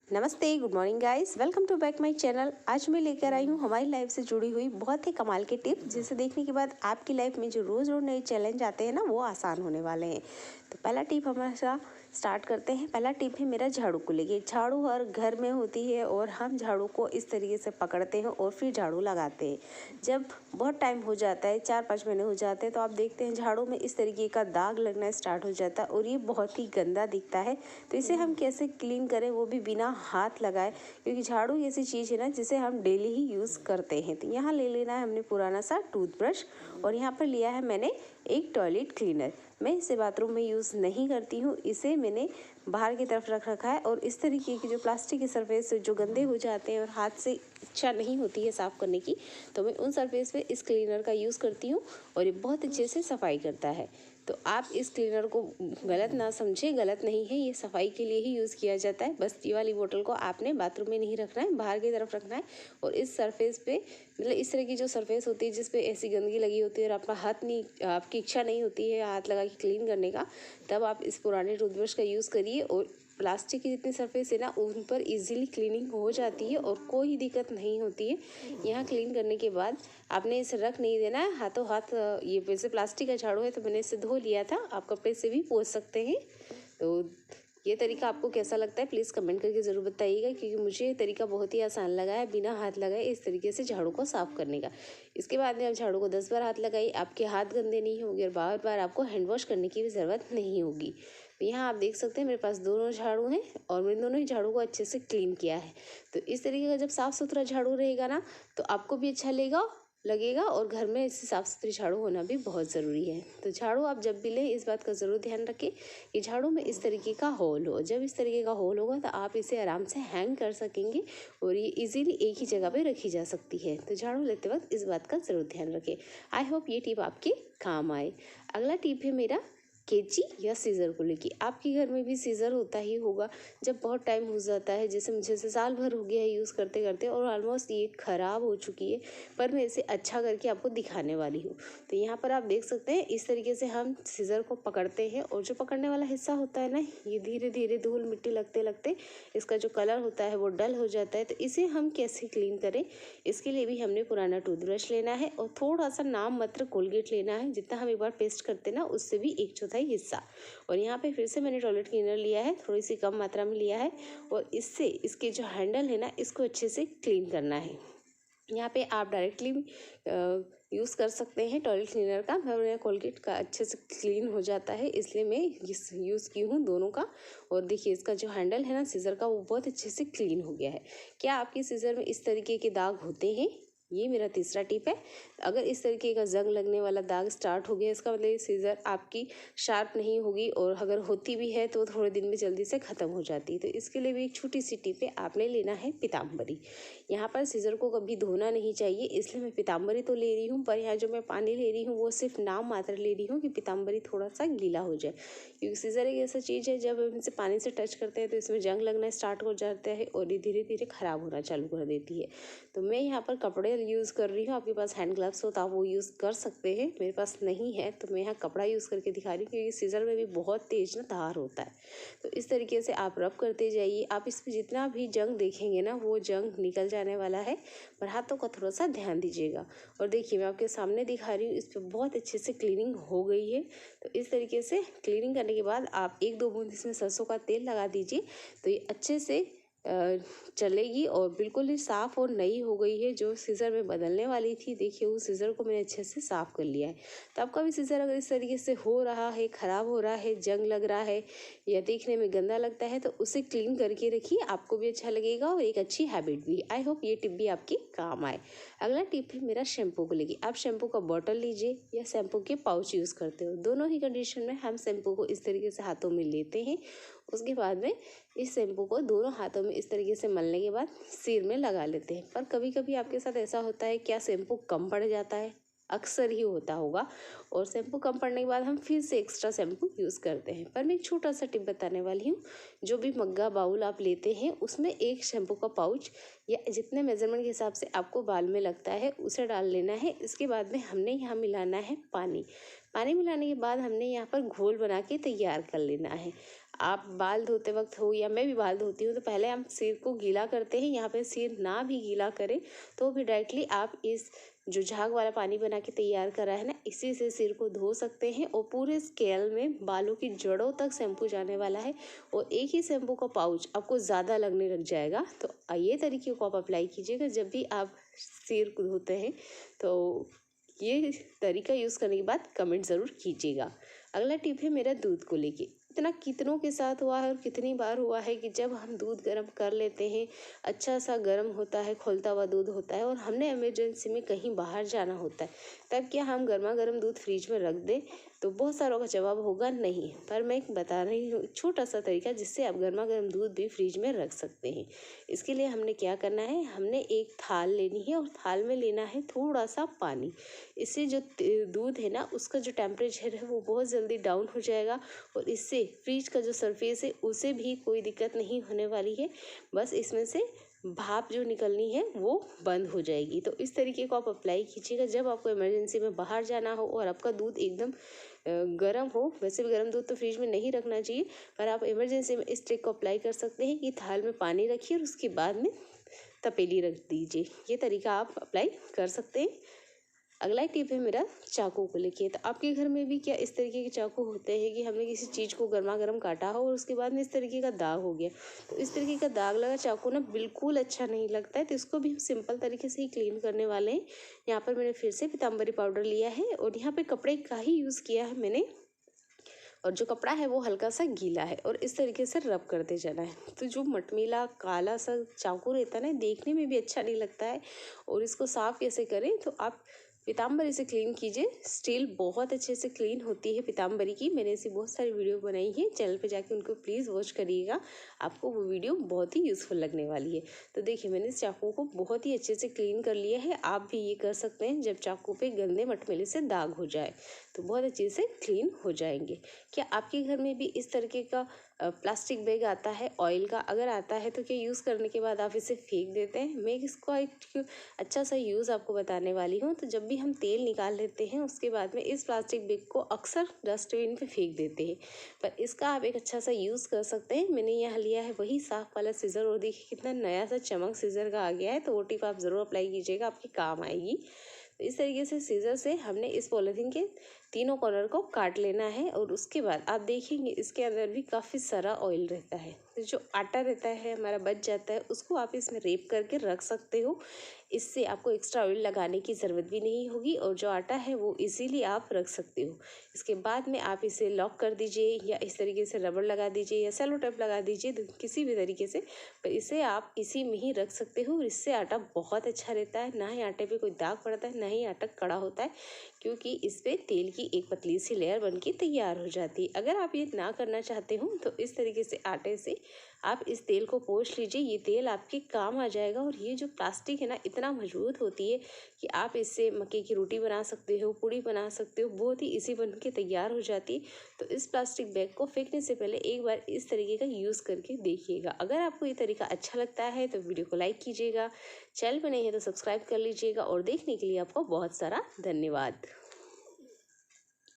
नमस्ते, good morning guys, welcome to back my channel. आज मैं लेकर आई हूँ हमारी लाइफ से जुड़ी हुई बहुत ही कमाल के टिप, जिसे देखने के बाद आपकी लाइफ में जो रोज़ रोज़ नए चैलेंज आते हैं ना, वो आसान होने वाले हैं। तो पहला टिप हमारा स्टार्ट करते हैं। पहला टिप है मेरा झाड़ू को लेके। झाड़ू हर घर में होती है और हम झाड़ू को इस तरीके से पकड़ते हैं और फिर झाड़ू लगाते हैं। जब बहुत टाइम हो जाता है, 4-5 महीने हो जाते हैं, तो आप देखते हैं झाड़ू में इस तरीके का दाग लगना स्टार्ट हो जाता है और ये बहुत ही गंदा दिखता है। तो इसे हम कैसे क्लीन करें, वो भी बिना हाथ लगाए, क्योंकि झाड़ू ऐसी चीज़ है ना जिसे हम डेली ही यूज़ करते हैं। तो यहाँ ले लेना है हमने पुराना सा टूथब्रश और यहाँ पर लिया है मैंने एक टॉयलेट क्लीनर। मैं इसे बाथरूम में यूज़ नहीं करती हूँ, इसे मैंने बाहर की तरफ रख रखा है। और इस तरीके की जो प्लास्टिक के सरफेस जो गंदे हो जाते हैं और हाथ से इच्छा नहीं होती है साफ़ करने की, तो मैं उन सरफेस पे इस क्लीनर का यूज़ करती हूँ और ये बहुत अच्छे से सफाई करता है। तो आप इस क्लीनर को गलत ना समझें, गलत नहीं है, ये सफाई के लिए ही यूज़ किया जाता है। बस ये वाली बोतल को आपने बाथरूम में नहीं रखना है, बाहर की तरफ रखना है। और इस सरफेस पे, मतलब इस तरह की जो सरफेस होती है जिस पे ऐसी गंदगी लगी होती है और आपका हाथ नहीं, आपकी इच्छा नहीं होती है हाथ लगा के क्लीन करने का, तब आप इस पुराने टूथब्रश का यूज़ करिए। और प्लास्टिक की जितनी सरफेस है ना, उन पर इजीली क्लीनिंग हो जाती है और कोई दिक्कत नहीं होती है। यहाँ क्लीन करने के बाद आपने इसे रख नहीं देना है हाथों हाथ। ये वैसे प्लास्टिक का झाड़ू है तो मैंने इसे धो लिया था, आप कपड़े से भी पोंछ सकते हैं। तो ये तरीका आपको कैसा लगता है प्लीज़ कमेंट करके ज़रूर बताइएगा, क्योंकि मुझे ये तरीका बहुत ही आसान लगा है बिना हाथ लगाए इस तरीके से झाड़ू को साफ़ करने का। इसके बाद में आप झाड़ू को 10 बार हाथ लगाइए, आपके हाथ गंदे नहीं होंगे और बार बार आपको हैंड वॉश करने की भी ज़रूरत नहीं होगी। तो यहाँ आप देख सकते हैं मेरे पास दोनों झाड़ू हैं और मैंने दोनों ही झाड़ू को अच्छे से क्लीन किया है। तो इस तरीके का जब साफ़ सुथरा झाड़ू रहेगा ना, तो आपको भी अच्छा लगेगा और घर में इससे साफ़ सुथरी झाड़ू होना भी बहुत ज़रूरी है। तो झाड़ू आप जब भी लें इस बात का ज़रूर ध्यान रखें कि झाड़ू में इस तरीके का होल हो। जब इस तरीके का होल होगा तो आप इसे आराम से हैंग कर सकेंगे और ये इजीली एक ही जगह पे रखी जा सकती है। तो झाड़ू लेते वक्त इस बात का ज़रूर ध्यान रखें। आई होप ये टिप आपके काम आए। अगला टिप है मेरा कैंची या सीज़र को लेके। आपके घर में भी सीज़र होता ही होगा। जब बहुत टाइम हो जाता है, जैसे मुझे से साल भर हो गया है यूज़ करते करते और ऑलमोस्ट ये ख़राब हो चुकी है, पर मैं इसे अच्छा करके आपको दिखाने वाली हूँ। तो यहाँ पर आप देख सकते हैं इस तरीके से हम सीज़र को पकड़ते हैं और जो पकड़ने वाला हिस्सा होता है ना, ये धीरे धीरे धूल मिट्टी लगते लगते इसका जो कलर होता है वो डल हो जाता है। तो इसे हम कैसे क्लीन करें, इसके लिए भी हमने पुराना टूथब्रश लेना है और थोड़ा सा नाम मात्र कोलगेट लेना है। जितना हम एक बार पेस्ट करते हैं ना, उससे भी 1/4 हिस्सा। और यहाँ पे फिर से मैंने टॉयलेट क्लीनर लिया है, थोड़ी सी कम मात्रा में लिया है और इससे इसके जो हैंडल है ना, इसको अच्छे से क्लीन करना है। यहाँ पे आप डायरेक्टली यूज़ कर सकते हैं टॉयलेट क्लीनर का। मेरा कोलगेट का अच्छे से क्लीन हो जाता है, इसलिए मैं इस यूज़ की हूँ दोनों का। और देखिए इसका जो हैंडल है ना सीज़र का, वो बहुत अच्छे से क्लीन हो गया है। क्या आपके सीज़र में इस तरीके के दाग होते हैं? ये मेरा तीसरा टिप है। अगर इस तरीके का जंग लगने वाला दाग स्टार्ट हो गया, इसका मतलब ये सीज़र आपकी शार्प नहीं होगी और अगर होती भी है तो थोड़े दिन में जल्दी से ख़त्म हो जाती है। तो इसके लिए भी एक छोटी सी टिप है, आपने लेना है पीताम्बरी। यहाँ पर सीज़र को कभी धोना नहीं चाहिए, इसलिए मैं पीताम्बरी तो ले रही हूँ, पर यहाँ जो मैं पानी ले रही हूँ वो सिर्फ नाम मात्र ले रही हूँ कि पीताम्बरी थोड़ा सा गीला हो जाए। क्योंकि सीज़र एक ऐसा चीज़ है, जब हम इसे पानी से टच करते हैं तो इसमें जंग लगना स्टार्ट हो जाता है और ये धीरे धीरे ख़राब होना चालू कर देती है। तो मैं यहाँ पर कपड़े यूज़ कर रही हूँ, आपके पास हैंड ग्लव्स हो तो आप वो यूज़ कर सकते हैं। मेरे पास नहीं है तो मैं यहाँ कपड़ा यूज़ करके दिखा रही हूँ, क्योंकि सीज़र में भी बहुत तेज़ ना धार होता है। तो इस तरीके से आप रब करते जाइए। आप इस पर जितना भी जंग देखेंगे ना, वो जंग निकल जाने वाला है, पर हाथों का थोड़ा सा ध्यान दीजिएगा। और देखिए मैं आपके सामने दिखा रही हूँ, इस पर बहुत अच्छे से क्लीनिंग हो गई है। तो इस तरीके से क्लीनिंग करने के बाद आप 1-2 बूंद इसमें सरसों का तेल लगा दीजिए, तो ये अच्छे से चलेगी और बिल्कुल ही साफ़ और नई हो गई है। जो सीज़र में बदलने वाली थी, देखिए उस सीज़र को मैंने अच्छे से साफ़ कर लिया है। तो आपका भी सीज़र अगर इस तरीके से हो रहा है, ख़राब हो रहा है, जंग लग रहा है या देखने में गंदा लगता है, तो उसे क्लीन करके रखिए, आपको भी अच्छा लगेगा और एक अच्छी हैबिट भी। आई होप ये टिप भी आपकी काम आए। अगला टिप है मेरा शैम्पू को लेके। आप शैम्पू का बॉटल लीजिए या शैम्पू के पाउच यूज़ करते हो, दोनों ही कंडीशन में हम शैम्पू को इस तरीके से हाथों में लेते हैं। उसके बाद में इस शैम्पू को दोनों हाथों में इस तरीके से मलने के बाद सिर में लगा लेते हैं। पर कभी कभी आपके साथ ऐसा होता है, क्या शैम्पू कम पड़ जाता है? अक्सर ही होता होगा, और शैम्पू कम पड़ने के बाद हम फिर से एक्स्ट्रा शैम्पू यूज़ करते हैं। पर मैं एक छोटा सा टिप बताने वाली हूँ। जो भी मग्गा बाउल आप लेते हैं उसमें एक शैम्पू का पाउच या जितने मेजरमेंट के हिसाब से आपको बाल में लगता है उसे डाल लेना है। इसके बाद में हमने यहाँ मिलाना है पानी। पानी मिलाने के बाद हमने यहाँ पर घोल बना के तैयार कर लेना है। आप बाल धोते वक्त हो या मैं भी बाल धोती हूँ तो पहले हम सिर को गीला करते हैं। यहाँ पे सिर ना भी गीला करें तो भी डायरेक्टली आप इस जो झाग वाला पानी बना के तैयार करा है ना, इसी से सिर को धो सकते हैं और पूरे स्केल में बालों की जड़ों तक शैम्पू जाने वाला है। और एक ही शैम्पू का पाउच आपको ज़्यादा लगने लग जाएगा। तो ये तरीके को आप अप्लाई कीजिएगा जब भी आप सिर को धोते हैं। तो ये तरीका यूज़ करने के बाद कमेंट ज़रूर कीजिएगा। अगला टिप है मेरा दूध को लेके। इतना कितनों के साथ हुआ है और कितनी बार हुआ है कि जब हम दूध गर्म कर लेते हैं, अच्छा सा गर्म होता है, खौलता हुआ दूध होता है और हमने इमरजेंसी में कहीं बाहर जाना होता है, तब क्या हम गर्मा गर्म दूध फ्रिज में रख दें? तो बहुत सारों का जवाब होगा नहीं। पर मैं एक बता रही हूँ छोटा सा तरीका जिससे आप गर्मा गर्म दूध भी फ्रिज में रख सकते हैं। इसके लिए हमने क्या करना है, हमने एक थाल लेनी है और थाल में लेना है थोड़ा सा पानी। इससे जो दूध है ना उसका जो टेम्परेचर है वो बहुत जल्दी डाउन हो जाएगा और इससे फ्रिज का जो सरफेस है उसे भी कोई दिक्कत नहीं होने वाली है। बस इसमें से भाप जो निकलनी है वो बंद हो जाएगी। तो इस तरीके को आप अप्लाई कीजिएगा जब आपको इमरजेंसी में बाहर जाना हो और आपका दूध एकदम गर्म हो। वैसे भी गर्म दूध तो फ्रिज में नहीं रखना चाहिए, पर आप इमरजेंसी में इस ट्रिक को अप्लाई कर सकते हैं कि थाल में पानी रखिए और उसके बाद में तपेली रख दीजिए। ये तरीका आप अप्लाई कर सकते हैं। अगला टिप है मेरा चाकू को लेके। तो आपके घर में भी क्या इस तरीके के चाकू होते हैं कि हमने किसी चीज़ को गर्मा गर्म काटा हो और उसके बाद में इस तरीके का दाग हो गया? तो इस तरीके का दाग लगा चाकू ना बिल्कुल अच्छा नहीं लगता है। तो इसको भी हम सिंपल तरीके से ही क्लीन करने वाले हैं। यहाँ पर मैंने फिर से पीताम्बरी पाउडर लिया है और यहाँ पर कपड़े का ही यूज़ किया है मैंने, और जो कपड़ा है वो हल्का सा गीला है और इस तरीके से रब करते जाना है। तो जो मटमीला काला सा चाकू रहता है ना, देखने में भी अच्छा नहीं लगता है। और इसको साफ़ कैसे करें, तो आप पीताम्बरी से क्लीन कीजिए। स्टील बहुत अच्छे से क्लीन होती है पीताम्बरी की। मैंने ऐसी बहुत सारी वीडियो बनाई है, चैनल पे जाके उनको प्लीज़ वॉच करिएगा, आपको वो वीडियो बहुत ही यूज़फुल लगने वाली है। तो देखिए मैंने इस चाकू को बहुत ही अच्छे से क्लीन कर लिया है। आप भी ये कर सकते हैं जब चाकू पे गंदे मटमेले से दाग हो जाए तो बहुत अच्छे से क्लीन हो जाएंगे। क्या आपके घर में भी इस तरीके का प्लास्टिक बैग आता है ऑयल का? अगर आता है तो क्या यूज़ करने के बाद आप इसे फेंक देते हैं? मैं इसका एक अच्छा सा यूज़ आपको बताने वाली हूँ। तो जब भी हम तेल निकाल लेते हैं उसके बाद में इस प्लास्टिक बैग को अक्सर डस्टबिन पे फेंक देते हैं, पर इसका आप एक अच्छा सा यूज़ कर सकते हैं। मैंने यहाँ लिया है वही साफ वाला सीज़र और देखिए कितना नया सा चमक सीज़र का आ गया है। तो वो टिप आप ज़रूर अप्लाई कीजिएगा, आपके काम आएगी। तो इस तरीके से सीज़र से हमने इस पॉलीथीन के तीनों कॉर्नर को काट लेना है और उसके बाद आप देखेंगे इसके अंदर भी काफ़ी सारा ऑयल रहता है। तो जो आटा रहता है हमारा बच जाता है उसको आप इसमें रेप करके रख सकते हो। इससे आपको एक्स्ट्रा ऑयल लगाने की ज़रूरत भी नहीं होगी और जो आटा है वो इजीली आप रख सकते हो। इसके बाद में आप इसे लॉक कर दीजिए या इस तरीके से रबड़ लगा दीजिए या सेलो टेप लगा दीजिए, किसी भी तरीके से। पर इसे आप इसी में ही रख सकते हो। इससे आटा बहुत अच्छा रहता है, ना ही आटे पे कोई दाग पड़ता है, ना ही आटा कड़ा होता है, क्योंकि इस पर तेल की एक पतली सी लेयर बन के तैयार हो जाती है। अगर आप ये ना करना चाहते हो तो इस तरीके से आटे से आप इस तेल को पोंछ लीजिए। ये तेल आपके काम आ जाएगा और ये जो प्लास्टिक है ना इतना मजबूत होती है कि आप इससे मक्के की रोटी बना सकते हो, पूड़ी बना सकते हो, बहुत ही इजी बन के तैयार हो जाती है। तो इस प्लास्टिक बैग को फेंकने से पहले एक बार इस तरीके का यूज़ करके देखिएगा। अगर आपको ये तरीका अच्छा लगता है तो वीडियो को लाइक कीजिएगा, चैनल पर नहीं है तो सब्सक्राइब कर लीजिएगा और देखने के लिए आपको बहुत सारा धन्यवाद।